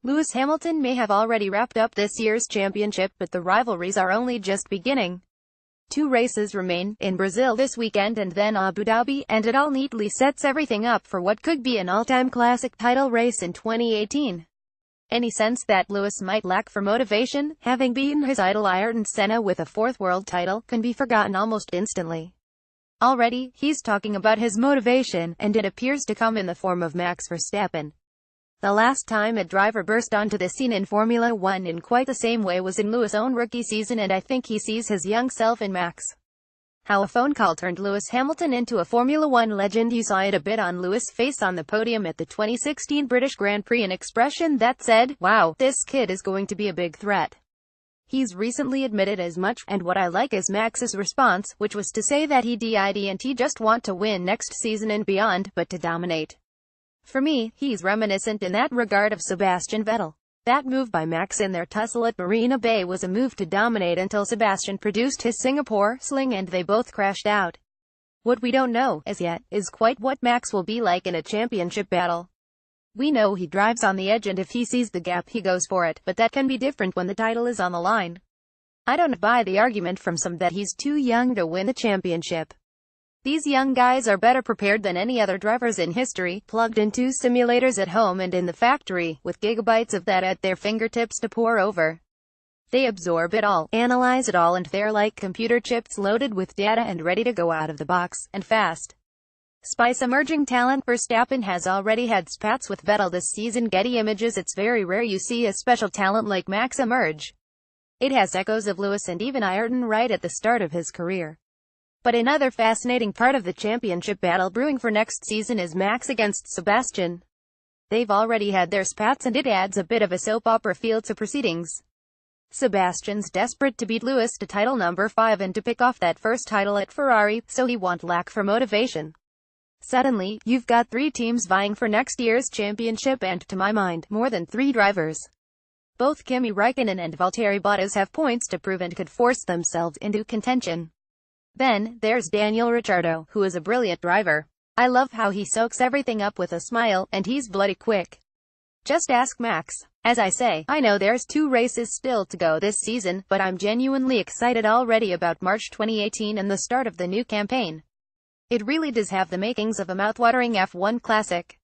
Lewis Hamilton may have already wrapped up this year's championship, but the rivalries are only just beginning. Two races remain, in Brazil this weekend and then Abu Dhabi, and it all neatly sets everything up for what could be an all-time classic title race in 2018. Any sense that Lewis might lack for motivation, having beaten his idol Ayrton Senna with a fourth world title, can be forgotten almost instantly. Already, he's talking about his motivation, and it appears to come in the form of Max Verstappen. The last time a driver burst onto the scene in Formula One in quite the same way was in Lewis' own rookie season, and I think he sees his young self in Max. How a phone call turned Lewis Hamilton into a Formula One legend. You saw it a bit on Lewis' face on the podium at the 2016 British Grand Prix, an expression that said, "Wow, this kid is going to be a big threat." He's recently admitted as much, and what I like is Max's response, which was to say that he didn't just want to win next season and beyond, but to dominate. For me, he's reminiscent in that regard of Sebastian Vettel. That move by Max in their tussle at Marina Bay was a move to dominate until Sebastian produced his Singapore sling and they both crashed out. What we don't know, as yet, is quite what Max will be like in a championship battle. We know he drives on the edge, and if he sees the gap he goes for it, but that can be different when the title is on the line. I don't buy the argument from some that he's too young to win the championship. These young guys are better prepared than any other drivers in history, plugged into simulators at home and in the factory, with gigabytes of that at their fingertips to pore over. They absorb it all, analyze it all, and they're like computer chips loaded with data and ready to go out of the box, and fast. Spice emerging talent. Verstappen has already had spats with Vettel this season. Getty Images. It's very rare you see a special talent like Max emerge. It has echoes of Lewis and even Ayrton right at the start of his career. But another fascinating part of the championship battle brewing for next season is Max against Sebastian. They've already had their spats, and it adds a bit of a soap opera feel to proceedings. Sebastian's desperate to beat Lewis to title number 5 and to pick off that first title at Ferrari, so he won't lack for motivation. Suddenly, you've got 3 teams vying for next year's championship, and, to my mind, more than 3 drivers. Both Kimi Räikkönen and Valtteri Bottas have points to prove and could force themselves into contention. Then, there's Daniel Ricciardo, who is a brilliant driver. I love how he soaks everything up with a smile, and he's bloody quick. Just ask Max. As I say, I know there's 2 races still to go this season, but I'm genuinely excited already about March 2018 and the start of the new campaign. It really does have the makings of a mouthwatering F1 classic.